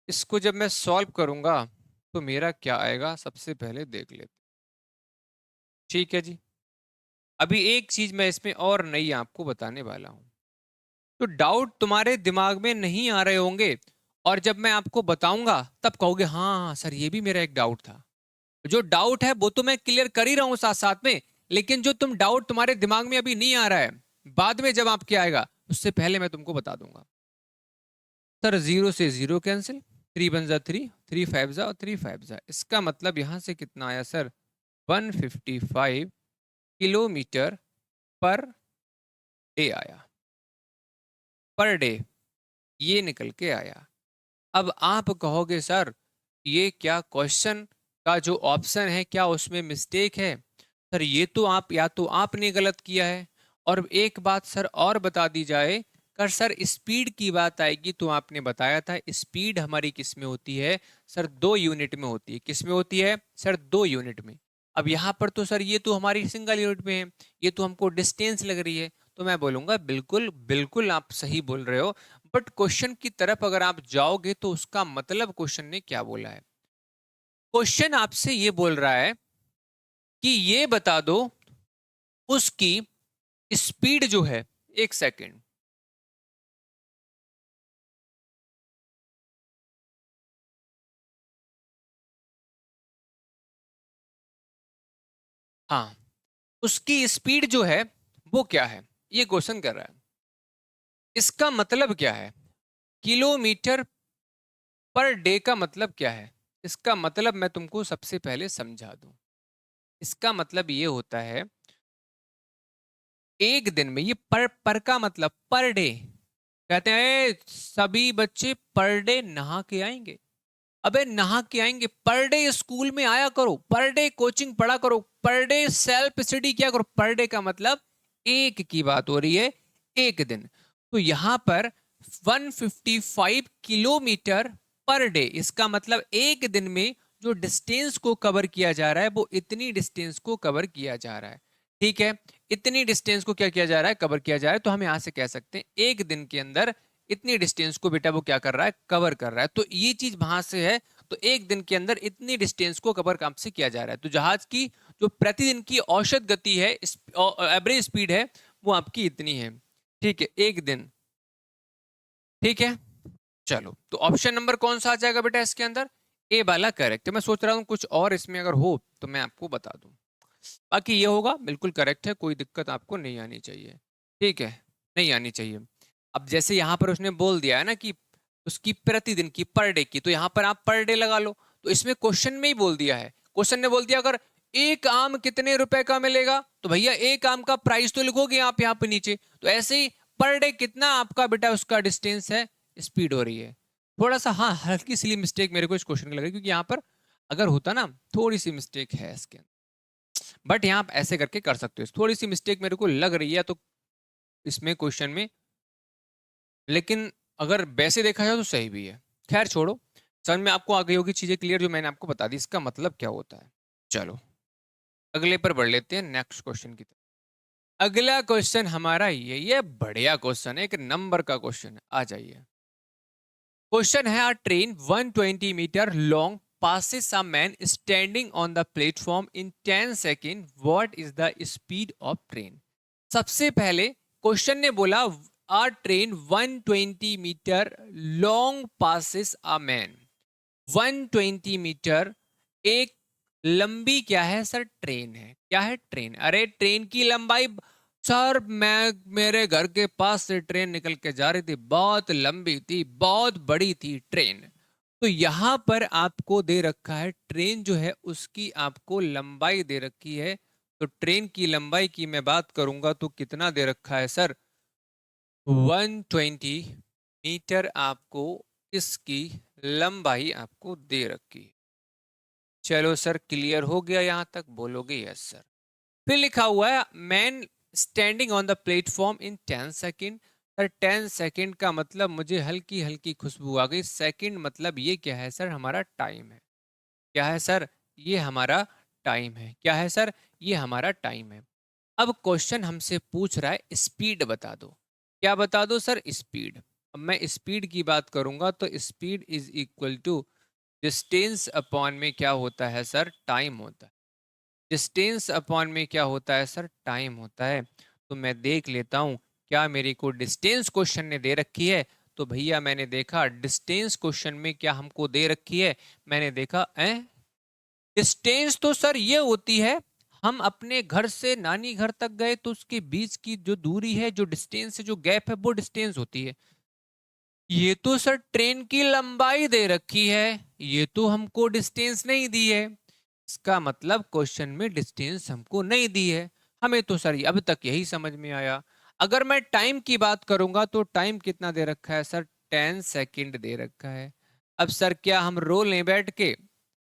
इसको जब मैं सॉल्व करूंगा तो मेरा क्या आएगा? सबसे पहले देख लेते। ठीक है जी। अभी एक चीज मैं इसमें और नई आपको बताने वाला हूं, तो डाउट तुम्हारे दिमाग में नहीं आ रहे होंगे, और जब मैं आपको बताऊंगा तब कहोगे हाँ सर ये भी मेरा एक डाउट था। जो डाउट है वो तो मैं क्लियर कर ही रहा हूं साथ साथ में, लेकिन जो तुम डाउट तुम्हारे दिमाग में अभी नहीं आ रहा है, बाद में जब आपके आएगा उससे पहले मैं तुमको बता दूंगा। सर 0 से 0 कैंसिल, 3 बन जा 3, 3 5 जा और 3 5 जा। इसका मतलब यहां से कितना आया सर? 155 किलोमीटर पर डे आया, पर डे, ये निकल के आया। अब आप कहोगे सर ये क्या क्वेश्चन का जो ऑप्शन है क्या उसमें मिस्टेक है? सर ये तो आप, या तो आपने गलत किया है, और एक बात सर और बता दी जाए, कर सर स्पीड की बात आएगी तो आपने बताया था स्पीड हमारी किस में होती है सर? 2 यूनिट में होती है। किस में होती है सर? 2 यूनिट में। अब यहाँ पर तो सर ये तो हमारी सिंगल यूनिट में है, ये तो हमको डिस्टेंस लग रही है, तो मैं बोलूंगा बिल्कुल बिल्कुल आप सही बोल रहे हो। बट क्वेश्चन की तरफ अगर आप जाओगे तो उसका मतलब क्वेश्चन ने क्या बोला है? क्वेश्चन आपसे ये बोल रहा है कि ये बता दो उसकी स्पीड जो है, एक सेकेंड, हाँ, उसकी स्पीड जो है वो क्या है, ये क्वेश्चन कर रहा है। इसका मतलब क्या है? किलोमीटर पर डे का मतलब क्या है? इसका मतलब मैं तुमको सबसे पहले समझा दूं। इसका मतलब ये होता है एक दिन में, ये पर का मतलब पर डे। कहते हैं सभी बच्चे पर डे नहा के आएंगे। अबे नहा के आएंगे, पर डे स्कूल में आया करो, पर डे कोचिंग पढ़ा करो, पर डे सेल्फ स्टडी किया करो। पर डे का मतलब एक की बात हो रही है, एक दिन। तो यहां पर 155 किलोमीटर पर डे, इसका मतलब एक दिन में जो डिस्टेंस को कवर किया जा रहा है वो इतनी डिस्टेंस को कवर किया जा रहा है। ठीक है, इतनी डिस्टेंस को क्या किया जा रहा है? कवर किया जा रहा है। तो हम यहां से कह सकते हैं एक दिन के अंदर इतनी डिस्टेंस को बेटा वो क्या कर रहा है? कवर कर रहा है। तो ये चीज वहां से है, तो एक दिन के अंदर इतनी डिस्टेंस को कवर काम से किया जा रहा है। तो जहाज की जो प्रतिदिन की औसत गति है, एवरेज स्पीड है, वो आपकी इतनी है। ठीक है, एक दिन। ठीक है, चलो तो ऑप्शन नंबर कौन सा आ जाएगा बेटा इसके अंदर? ए वाला करेक्ट है। मैं सोच रहा हूँ कुछ और इसमें अगर हो तो मैं आपको बता दूं, बाकी ये होगा बिल्कुल करेक्ट है, कोई दिक्कत आपको नहीं आनी चाहिए। ठीक है, नहीं आनी चाहिए। अब जैसे यहाँ पर उसने बोल दिया है ना कि उसकी प्रतिदिन की, पर डे की, तो यहाँ पर आप पर डे लगा लो। तो इसमें क्वेश्चन में ही बोल दिया है, क्वेश्चन ने बोल दिया अगर एक आम कितने रुपए का मिलेगा, तो भैया एक आम का प्राइस तो लिखोगे आप यहाँ पे नीचे। तो ऐसे ही पर डे कितना आपका बेटा उसका डिस्टेंस है, स्पीड हो रही है। थोड़ा सा हाँ हल्की सी मिस्टेक मेरे को इस क्वेश्चन में लग रही है, क्योंकि यहाँ पर अगर होता ना, थोड़ी सी मिस्टेक है इसके अंदर, बट यहाँ आप ऐसे करके कर सकते हो। थोड़ी सी मिस्टेक मेरे को लग रही है तो इसमें क्वेश्चन में, लेकिन अगर वैसे देखा जाए तो सही भी है। खैर छोड़ो, समझ में आपको आ गई होगी चीजें क्लियर जो मैंने आपको बता दी इसका मतलब क्या होता है। चलो अगले पर बढ़ लेते हैं, नेक्स्ट क्वेश्चन की तरफ। अगला क्वेश्चन हमारा ये बढ़िया क्वेश्चन है, एक नंबर का क्वेश्चन है, आ जाइए। क्वेश्चन है, a train 120 metre long passes a man standing on the platform in 10 seconds. What is the speed of train? सबसे पहले क्वेश्चन ने बोला a train 120 metre long passes a man। 120 metre एक लंबी क्या है सर? ट्रेन है। क्या है? ट्रेन। अरे ट्रेन की लंबाई सर, मैं मेरे घर के पास से ट्रेन निकल के जा रही थी, बहुत लंबी थी, बहुत बड़ी थी ट्रेन। तो यहां पर आपको दे रखा है ट्रेन जो है उसकी आपको लंबाई दे रखी है तो ट्रेन की लंबाई की मैं बात करूंगा तो कितना दे रखा है सर, 120 मीटर आपको इसकी लंबाई आपको दे रखी है। चलो सर क्लियर हो गया यहां तक, बोलोगे यस सर। फिर लिखा हुआ है man standing on the platform in 10 second. Sir 10 second का मतलब मुझे हल्की हल्की खुशबू आ गई। सेकेंड मतलब ये क्या है सर, हमारा टाइम है। क्या है सर, ये हमारा टाइम है। क्या है सर, ये हमारा टाइम है। अब क्वेश्चन हमसे पूछ रहा है स्पीड बता दो। क्या बता दो सर, स्पीड। अब मैं स्पीड की बात करूंगा तो speed is equal to distance upon में क्या होता है सर, टाइम होता है। डिस्टेंस अपॉन में क्या होता है सर, टाइम होता है। तो मैं देख लेता हूं क्या मेरे को डिस्टेंस क्वेश्चन ने दे रखी है। तो भैया मैंने देखा डिस्टेंस क्वेश्चन में क्या हमको दे रखी है, मैंने देखा डिस्टेंस तो सर ये होती है, हम अपने घर से नानी घर तक गए तो उसके बीच की जो दूरी है, जो डिस्टेंस है, जो गैप है, वो डिस्टेंस होती है। ये तो सर ट्रेन की लंबाई दे रखी है, ये तो हमको डिस्टेंस नहीं दी है। इसका मतलब क्वेश्चन में डिस्टेंस हमको नहीं दी है। हमें तो सर अब तक यही समझ में आया। अगर मैं टाइम की बात करूंगा तो टाइम कितना दे रखा है सर, 10 सेकेंड दे रखा है। अब सर क्या हम रो लें बैठ के,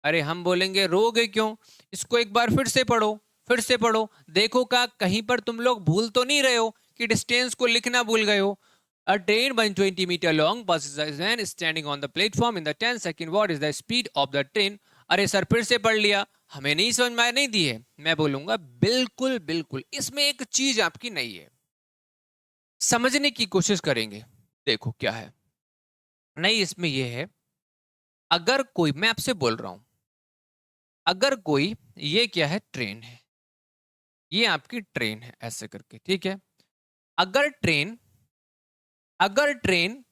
अरे हम बोलेंगे रोगे क्यों, इसको एक बार फिर से पढ़ो, फिर से पढ़ो, देखो का कहीं पर तुम लोग भूल तो नहीं रहे हो कि डिस्टेंस को लिखना भूल गए हो। A train 120 meter long passes a man standing on the platform in the 10 second. What is the speed of the train? अरे सर फिर से पढ़ लिया, हमें नहीं समझ में नहीं दी है। मैं बोलूंगा बिल्कुल बिल्कुल, इसमें एक चीज आपकी नहीं है, समझने की कोशिश करेंगे। देखो क्या है नहीं, इसमें यह है, अगर कोई, मैं आपसे बोल रहा हूं, अगर कोई, ये क्या है, ट्रेन है, ये आपकी ट्रेन है ऐसे करके, ठीक है। अगर ट्रेन, अगर ट्रेन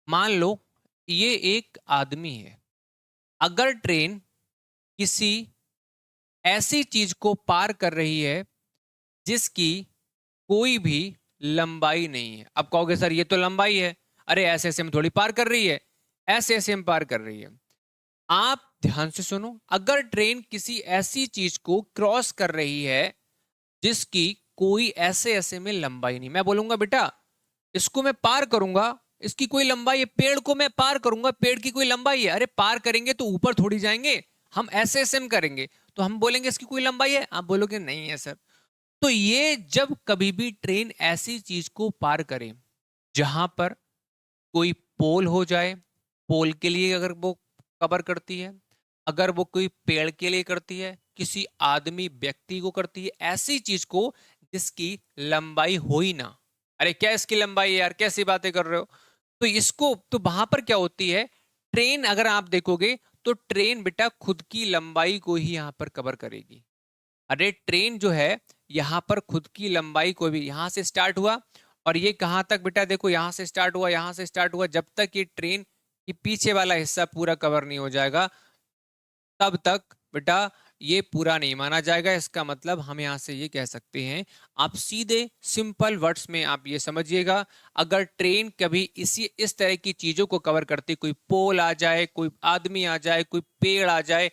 मान लो ये एक आदमी है, अगर ट्रेन किसी ऐसी चीज को पार कर रही है जिसकी कोई भी लंबाई नहीं है। अब कहोगे सर ये तो लंबाई है, अरे ऐसे ऐसे में थोड़ी पार कर रही है, ऐसे ऐसे में पार कर रही है। आप ध्यान से सुनो, अगर ट्रेन किसी ऐसी चीज को क्रॉस कर रही है जिसकी कोई ऐसे ऐसे में लंबाई नहीं, मैं बोलूंगा बेटा इसको मैं पार करूंगा, इसकी कोई लंबाई है, पेड़ को मैं पार करूंगा, पेड़ की कोई लंबाई है, अरे पार करेंगे तो ऊपर थोड़ी जाएंगे, हम ऐसे ऐसे में करेंगे तो हम बोलेंगे इसकी कोई लंबाई है, आप बोलोगे नहीं है सर। तो ये जब कभी भी ट्रेन ऐसी चीज को पार करे जहां पर कोई पोल हो जाए, पोल के लिए अगर वो कवर करती है, अगर वो कोई पेड़ के लिए करती है, किसी आदमी व्यक्ति को करती है, ऐसी चीज को जिसकी लंबाई हो ही ना, अरे क्या इसकी लंबाई है यार, कैसी बातें कर रहे हो, तो इसको, तो वहां पर क्या होती है, ट्रेन अगर आप देखोगे तो ट्रेन बेटा खुद की लंबाई को ही यहां पर कवर करेगी। अरे ट्रेन जो है यहाँ पर खुद की लंबाई को भी, यहाँ से स्टार्ट हुआ और ये कहाँ तक बेटा, देखो यहाँ से स्टार्ट हुआ, यहाँ से स्टार्ट हुआ, जब तक ये ट्रेन की पीछे वाला हिस्सा पूरा कवर नहीं हो जाएगा तब तक बेटा ये पूरा नहीं माना जाएगा। इसका मतलब हम यहाँ से ये कह सकते हैं, आप सीधे सिंपल वर्ड्स में आप ये समझिएगा, अगर ट्रेन कभी इस तरह की चीजों को कवर करती, कोई पोल आ जाए, कोई आदमी आ जाए, कोई पेड़ आ जाए,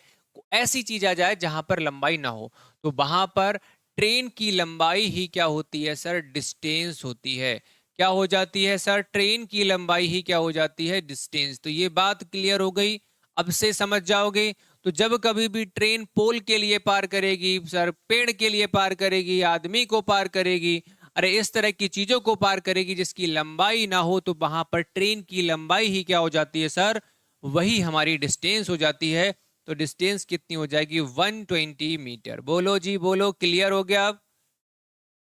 ऐसी चीज आ जाए जहां पर लंबाई ना हो, तो वहां पर ट्रेन की लंबाई ही क्या होती है सर, डिस्टेंस होती है। क्या हो जाती है सर, ट्रेन की लंबाई ही क्या हो जाती है, डिस्टेंस। तो ये बात क्लियर हो गई, अब से समझ जाओगे। तो जब कभी भी ट्रेन पोल के लिए पार करेगी सर, पेड़ के लिए पार करेगी, आदमी को पार करेगी, अरे इस तरह की चीजों को पार करेगी जिसकी लंबाई ना हो, तो वहां पर ट्रेन की लंबाई ही क्या हो जाती है सर, वही हमारी डिस्टेंस हो जाती है। तो डिस्टेंस कितनी हो जाएगी, 120 मीटर। बोलो जी बोलो, क्लियर हो गया। अब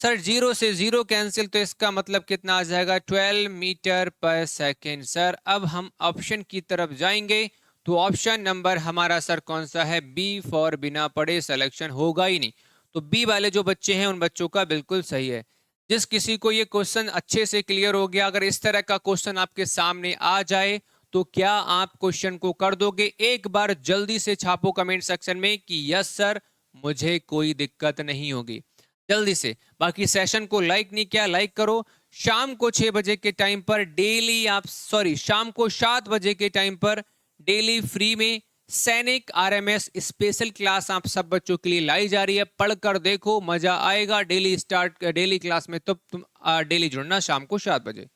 सर जीरो से जीरो कैंसिल, तो इसका मतलब कितना आ जाएगा, 12 मीटर पर सेकेंड। सर अब हम ऑप्शन की तरफ जाएंगे, तो ऑप्शन नंबर हमारा सर कौन सा है, बी फॉर बिना पढ़े सिलेक्शन होगा ही नहीं। तो बी वाले जो बच्चे हैं उन बच्चों का बिल्कुल सही है। जिस किसी को ये क्वेश्चन अच्छे से क्लियर हो गया, अगर इस तरह का क्वेश्चन आपके सामने आ जाए तो क्या आप क्वेश्चन को कर दोगे, एक बार जल्दी से छापो कमेंट सेक्शन में कि यस सर मुझे कोई दिक्कत नहीं होगी, जल्दी से। बाकी सेशन को लाइक नहीं किया, लाइक करो। शाम को 6 बजे के टाइम पर डेली आप, सॉरी शाम को 7 बजे के टाइम पर डेली फ्री में सैनिक आरएमएस स्पेशल क्लास आप सब बच्चों के लिए लाई जा रही है। पढ़कर देखो, मजा आएगा। डेली क्लास में तो तुम डेली जुड़ना शाम को 7 बजे।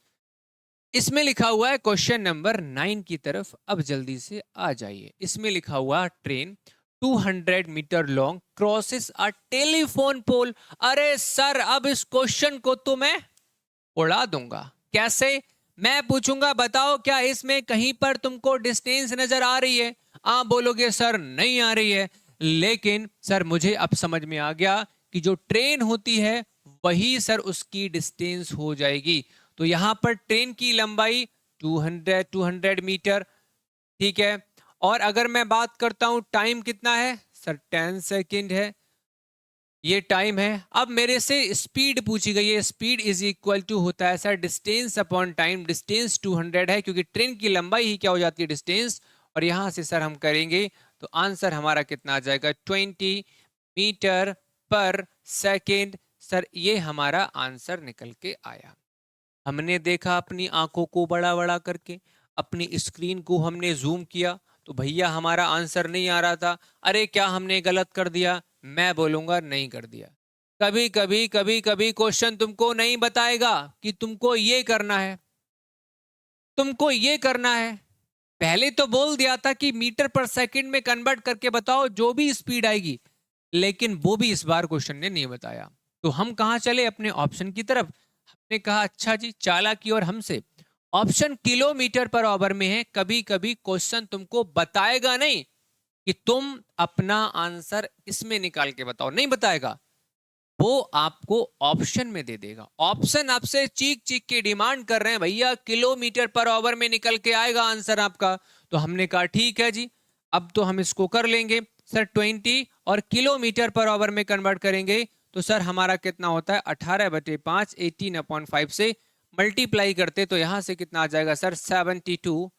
इसमें लिखा हुआ है क्वेश्चन नंबर 9 की तरफ अब जल्दी से आ जाइए। इसमें लिखा हुआ train 200 metre long crosses a telephone pole. अरे सर, अब इस क्वेश्चन को तो मैं उड़ा दूंगा। कैसे? मैं पूछूंगा बताओ क्या इसमें कहीं पर तुमको डिस्टेंस नजर आ रही है? आप बोलोगे सर नहीं आ रही है, लेकिन सर मुझे अब समझ में आ गया कि जो ट्रेन होती है वही सर उसकी डिस्टेंस हो जाएगी। तो यहां पर ट्रेन की लंबाई 200 मीटर, ठीक है। और अगर मैं बात करता हूं टाइम कितना है सर, 10 सेकेंड है, ये टाइम है। अब मेरे से स्पीड पूछी गई है। स्पीड इज इक्वल टू होता है sir distance upon time. Distance 200 है क्योंकि ट्रेन की लंबाई ही क्या हो जाती है, डिस्टेंस। और यहां से सर हम करेंगे तो आंसर हमारा कितना आ जाएगा, 20 मीटर पर सेकेंड। सर ये हमारा आंसर निकल के आया। हमने देखा अपनी आंखों को बड़ा बड़ा करके, अपनी स्क्रीन को हमने जूम किया तो भैया हमारा आंसर नहीं आ रहा था। अरे क्या हमने गलत कर दिया? मैं बोलूंगा नहीं कर दिया। कभी कभी क्वेश्चन तुमको नहीं बताएगा कि तुमको ये करना है, तुमको ये करना है। पहले तो बोल दिया था कि मीटर पर सेकंड में कन्वर्ट करके बताओ जो भी स्पीड आएगी, लेकिन वो भी इस बार क्वेश्चन ने नहीं बताया। तो हम कहां चले, अपने ऑप्शन की तरफ। हमने कहा अच्छा जी, चालाकी और हमसे ऑप्शन किलोमीटर पर आवर में है। कभी कभी क्वेश्चन तुमको बताएगा नहीं कि तुम अपना आंसर इसमें निकाल के बताओ, नहीं बताएगा, वो आपको ऑप्शन में दे देगा। ऑप्शन आपसे चीख चीख के डिमांड कर रहे हैं भैया किलोमीटर पर आवर में निकल के आएगा आंसर आपका। तो हमने कहा ठीक है जी, अब तो हम इसको कर लेंगे सर। 20 और किलोमीटर पर आवर में कन्वर्ट करेंगे तो सर हमारा कितना होता है, 18/5, 18/5 से मल्टीप्लाई करते तो यहां से कितना आ जाएगा सर, 72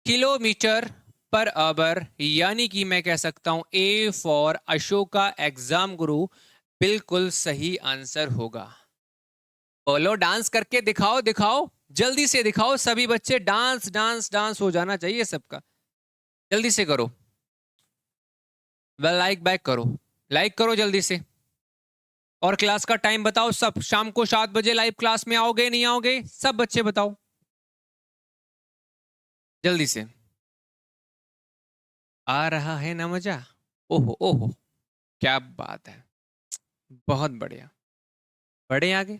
किलोमीटर पर आवर। यानी कि मैं कह सकता हूं ए फॉर अशोका एग्जाम गुरु बिल्कुल सही आंसर होगा। बोलो डांस करके दिखाओ, दिखाओ जल्दी से दिखाओ। सभी बच्चे डांस डांस डांस हो जाना चाहिए सबका। जल्दी से करो, वेल लाइक बैक करो, लाइक करो जल्दी से। और क्लास का टाइम बताओ सब। शाम को 7 बजे लाइव क्लास में आओगे नहीं आओगे, सब बच्चे बताओ जल्दी से। आ रहा है ना मजा? ओहो ओहो, क्या बात है, बहुत बढ़िया। बढ़े आगे,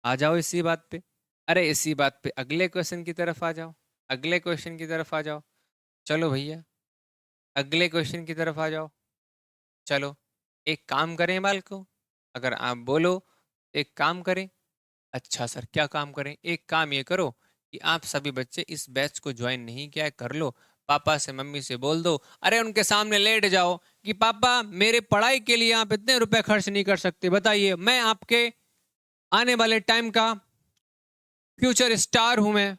आ जाओ इसी बात पे। अरे इसी बात पे अगले क्वेश्चन की तरफ आ जाओ, अगले क्वेश्चन की तरफ आ जाओ। चलो भैया अगले क्वेश्चन की तरफ आ जाओ। चलो एक काम करें बालको, अगर आप बोलो एक काम करें। अच्छा सर क्या काम करें? एक काम ये करो कि आप सभी बच्चे इस बैच को ज्वाइन नहीं किया है, कर लो। पापा से मम्मी से बोल दो, अरे उनके सामने लेट जाओ कि पापा मेरे पढ़ाई के लिए आप इतने रुपए खर्च नहीं कर सकते, बताइए मैं आपके आने वाले टाइम का फ्यूचर स्टार हूं मैं।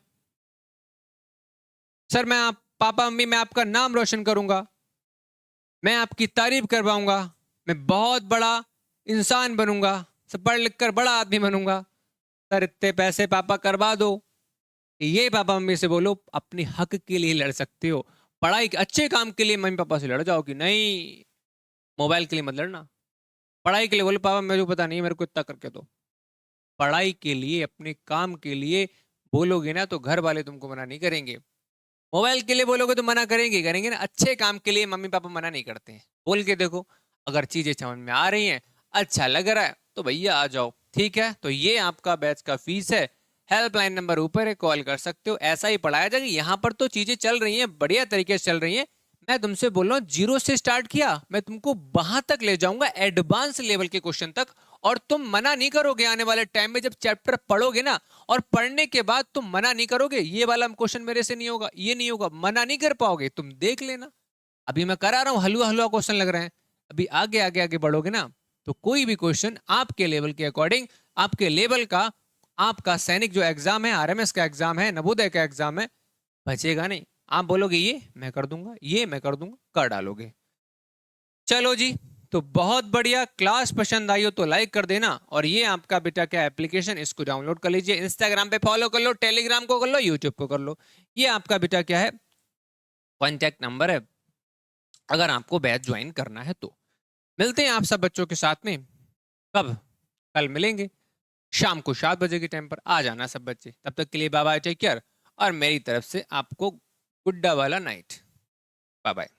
सर मैं आप पापा मम्मी मैं आपका नाम रोशन करूंगा, मैं आपकी तारीफ करवाऊंगा, मैं बहुत बड़ा इंसान बनूंगा, सब पढ़ लिख कर बड़ा आदमी बनूंगा। सर इतने पैसे पापा करवा दो। ये पापा मम्मी से बोलो अपने हक के लिए लड़ सकते हो। पढ़ाई के अच्छे काम के लिए मम्मी पापा से लड़ जाओ कि नहीं, मोबाइल के लिए मत लड़ना। पढ़ाई के लिए बोलो पापा मुझे पता नहीं मेरे को इतना करके दो। पढ़ाई के लिए अपने काम के लिए बोलोगे ना तो घर वाले तुमको मना नहीं करेंगे। मोबाइल के लिए बोलोगे तो मना करेंगे, करेंगे ना। अच्छे काम के लिए मम्मी पापा मना नहीं करते हैं। बोल के देखो, अगर चीजें समझ में आ रही हैं, अच्छा लग रहा है तो भैया आ जाओ, ठीक है। तो ये आपका बैच का फीस है। हेल्पलाइन नंबर ऊपर है, कॉल कर सकते हो। ऐसा ही पढ़ाया जाएगा। यहाँ पर तो चीजें चल रही हैं, बढ़िया तरीके से चल रही हैं। मैं तुमसे बोल रहा हूँ जीरो से स्टार्ट किया, मैं तुमको वहां तक ले जाऊंगा एडवांस लेवल के क्वेश्चन तक। और तुम मना नहीं करोगे आने वाले टाइम में जब चैप्टर पढ़ोगे ना, और पढ़ने के बाद तुम मना नहीं करोगे ये वाला क्वेश्चन मेरे से नहीं होगा, ये नहीं होगा, मना नहीं कर पाओगे। तुम देख लेना, अभी मैं करा रहा हूँ हलवा हलवा क्वेश्चन लग रहे हैं। अभी आगे आगे आगे बढ़ोगे ना तो कोई भी क्वेश्चन आपके लेवल के अकॉर्डिंग, आपके लेवल का, आपका सैनिक जो एग्जाम है, आरएमएस का एग्जाम है, नवोदय का एग्जाम है, बचेगा नहीं। आप बोलोगे ये मैं कर दूंगा, ये मैं कर दूंगा, कर डालोगे। चलो जी, तो बहुत बढ़िया। क्लास पसंद आई हो तो लाइक कर देना। और ये आपका बेटा क्या एप्लीकेशन, इसको डाउनलोड कर लीजिए, इंस्टाग्राम पे फॉलो कर लो, टेलीग्राम को कर लो, यूट्यूब को कर लो। ये आपका बेटा क्या है, कॉन्टैक्ट नंबर है अगर आपको बैच ज्वाइन करना है तो। मिलते हैं आप सब बच्चों के साथ में कब? कल मिलेंगे शाम को 7 बजे के टाइम पर। आ जाना सब बच्चे। तब तक के लिए बाय बाय, टेक केयर। और मेरी तरफ से आपको गुड्डा वाला नाइट। Bye bye.